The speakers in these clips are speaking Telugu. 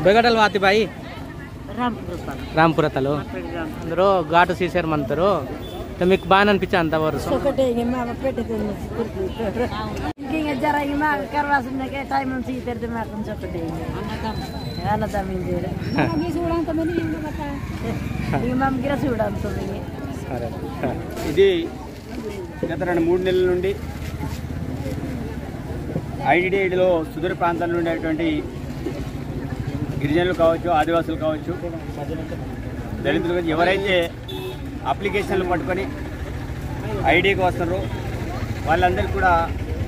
बेगटल वाती भाई रामपुर तलो अंदर घाट सीसर मंतर तो మీకు బాగా అనిపించా అంత వరుస ఒకటే మా పెట్టేది ఇంకా జర మా కర్వాసున్నకే టైం నుంచి తెరితే మా కొంచెం ఒకటే అన్నదం ఇంజేరే నీ చూడంత మంది ఇంగ బత ఈ మా గిర చూడంత మంది సరే ఇది గత 3 నెలల నుండి ఐడిడిలో సుదూర ప్రాంతాల నుండి ఉన్నటువంటి గిరిజనులు కావచ్చు ఆదివాసులు కావచ్చు దళితులు కావచ్చు ఎవరైతే అప్లికేషన్లు పట్టుకొని ఐడీకి వస్తారో వాళ్ళందరికీ కూడా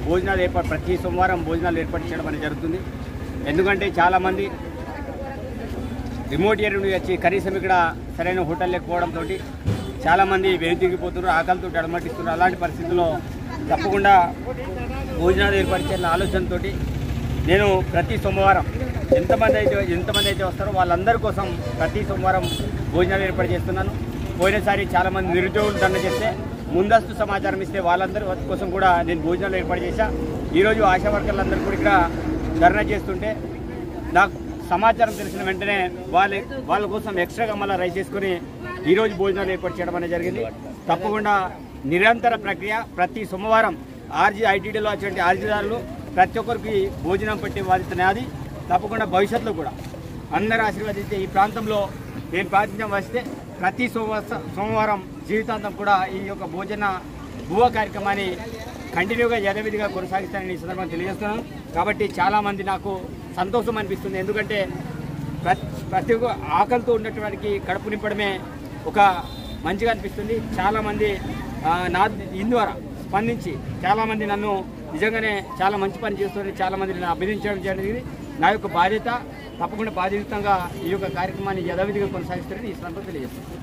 భోజనాలు ప్రతి సోమవారం భోజనాలు ఏర్పాటు చేయడం అనేది జరుగుతుంది. ఎందుకంటే చాలామంది రిమోట్ ఏరియా నుండి వచ్చి కనీసం ఇక్కడ సరైన హోటల్ లేకపోవడంతో చాలామంది వెనుతిరిగిపోతున్నారు, ఆకలితో అడమటిస్తున్నారు. అలాంటి పరిస్థితుల్లో తప్పకుండా భోజనాలు ఏర్పాటు చేయాలన్న ఆలోచనతో నేను ప్రతి సోమవారం ఎంతమంది అయితే వస్తారో వాళ్ళందరి కోసం ప్రతి సోమవారం భోజనాలు ఏర్పాటు చేస్తున్నాను. పోయినసారి చాలామంది నిరుద్యోగులు ధర్నా చేస్తే ముందస్తు సమాచారం ఇస్తే వాళ్ళందరి కోసం కూడా నేను భోజనాలు ఏర్పాటు చేశా. ఈరోజు ఆశా వర్కర్లందరూ కూడా ఇక్కడ ధర్నా చేస్తుంటే నాకు సమాచారం తెలిసిన వెంటనే వాళ్ళ కోసం ఎక్స్ట్రాగా మళ్ళీ రైస్ చేసుకుని ఈరోజు భోజనాలు ఏర్పాటు చేయడం అనేది జరిగింది. తప్పకుండా నిరంతర ప్రక్రియ ప్రతి సోమవారం ఐటీడీలో వచ్చే ఆర్జీదారులు ప్రతి ఒక్కరికి భోజనం పెట్టే బాధ్యత నాది. తప్పకుండా భవిష్యత్తులో కూడా అందరూ ఆశీర్వదిస్తే ఈ ప్రాంతంలో నేను ప్రాతినిధ్యం వస్తే ప్రతి సోమవారం జీవితాంతం కూడా ఈ యొక్క భువ కార్యక్రమాన్ని కంటిన్యూగా యథావిధిగా కొనసాగిస్తానని ఈ సందర్భంగా తెలియజేస్తున్నాను. కాబట్టి చాలామంది నాకు సంతోషం అనిపిస్తుంది. ఎందుకంటే ప్రతి ఒక్క ఆకలితో ఉన్నటువంటి కడుపు నింపడమే ఒక మంచిగా అనిపిస్తుంది. చాలామంది నా ద్వారా స్పందించి చాలామంది నన్ను నిజంగానే చాలా మంచి పని చేస్తుంది, చాలామంది నన్ను అభినందించడం జరిగింది. నా యొక్క బాధ్యత తప్పకుండా బాధ్యతంగా ఈ యొక్క కార్యక్రమాన్ని యథావిధిగా కొనసాగిస్తారని ఈ సందర్భంగా తెలియజేస్తున్నాను.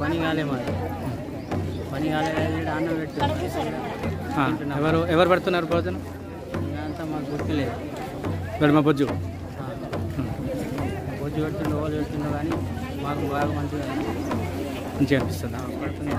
పని కాలే మాది పని కాలేదు అన్నం పెట్టు ఎవరు పెడుతున్నారు భోజనం అంతా మాకు గుర్తులేదు వెడ్మ బొజ్జు బొజ్జు పెడుతుండే వాళ్ళు పెడుతుండే కానీ మాకు బాగా మంచిగా అనిపిస్తుందా పడుతుంది.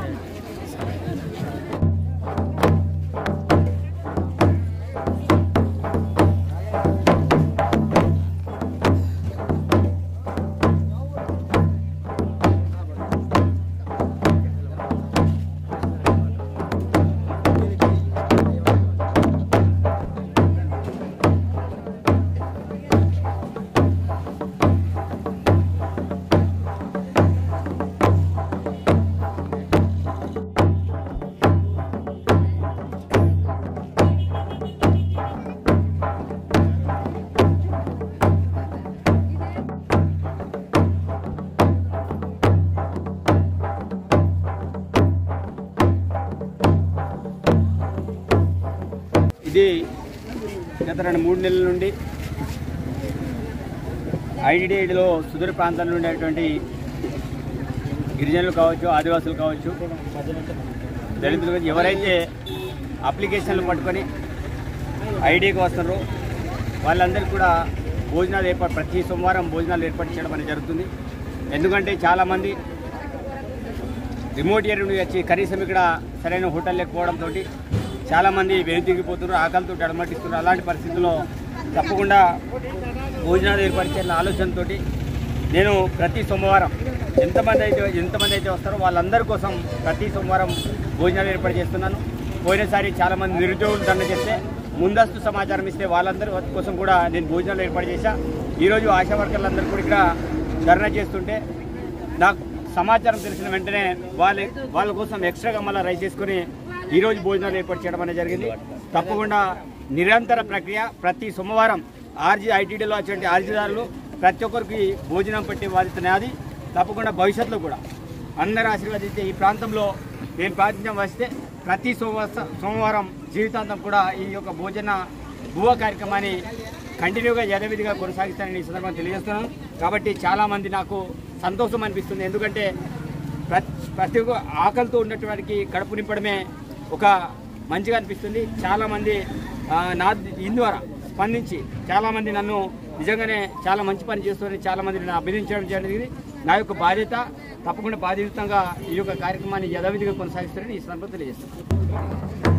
ఇది గత 2-3 నెలల నుండి ఐడిడిలో సుదూర ప్రాంతాల నుండి ఉన్నటువంటి గిరిజనులు కావచ్చు, ఆదివాసులు కావచ్చు, దళితులు కావచ్చు, ఎవరైతే అప్లికేషన్లు పట్టుకొని ఐడికి వస్తున్నారో వాళ్ళందరికీ కూడా భోజనాలు ప్రతి సోమవారం భోజనాలు ఏర్పాటు చేయడం అనేది జరుగుతుంది. ఎందుకంటే చాలామంది రిమోట్ ఏరియా నుండి వచ్చి కనీసం ఇక్కడ సరైన హోటల్ లేకపోవడంతో చాలామంది వెనుతిరిగిపోతున్నారు, ఆకలితో అడమటిస్తున్నారు. అలాంటి పరిస్థితుల్లో తప్పకుండా భోజనాలు ఏర్పాటు చేయాలన్న ఆలోచనతో నేను ప్రతి సోమవారం ఎంతమంది అయితే వస్తారో వాళ్ళందరి కోసం ప్రతి సోమవారం భోజనాలు ఏర్పాటు చేస్తున్నాను. పోయినసారి చాలామంది నిరుద్యోగులు ధర్నా చేస్తే ముందస్తు సమాచారం ఇస్తే వాళ్ళందరి కోసం కూడా నేను భోజనాలు ఏర్పాటు చేశా. ఈరోజు ఆశా వర్కర్లందరూ కూడా ఇక్కడ ధర్నా చేస్తుంటే నాకు సమాచారం తెలిసిన వెంటనే వాళ్ళ కోసం ఎక్స్ట్రాగా మళ్ళీ రైస్ చేసుకుని ఈరోజు భోజనాలు ఏర్పాటు చేయడం అనేది జరిగింది. తప్పకుండా నిరంతర ప్రక్రియ ప్రతి సోమవారం ఐటీడీలో వచ్చే ఆర్జీదారులు ప్రతి ఒక్కరికి భోజనం పెట్టే బాధ్యత నాది. తప్పకుండా భవిష్యత్తులో కూడా అందరూ ఆశీర్వదించే ఈ ప్రాంతంలో నేను ప్రాతినిధ్యం వస్తే ప్రతి సోమవారం జీవితాంతం కూడా ఈ యొక్క భువ కార్యక్రమాన్ని కంటిన్యూగా యథావిధిగా కొనసాగిస్తానని ఈ సందర్భంగా తెలియజేస్తున్నాను. కాబట్టి చాలామంది నాకు సంతోషం అనిపిస్తుంది. ఎందుకంటే ప్రతి ఒక్క ఆకలితో ఉన్నటువంటి కడుపు నింపడమే ఒక మంచిగా అనిపిస్తుంది. చాలామంది ద్వారా స్పందించి చాలామంది నన్ను నిజంగానే చాలా మంచి పని చేస్తున్నారని చాలామంది నన్ను అభినందించడం జరిగింది. నా యొక్క బాధ్యత తప్పకుండా బాధ్యతంగా ఈ యొక్క కార్యక్రమాన్ని యథావిధిగా కొనసాగిస్తారని ఈ సందర్భంగా తెలియజేస్తున్నాను.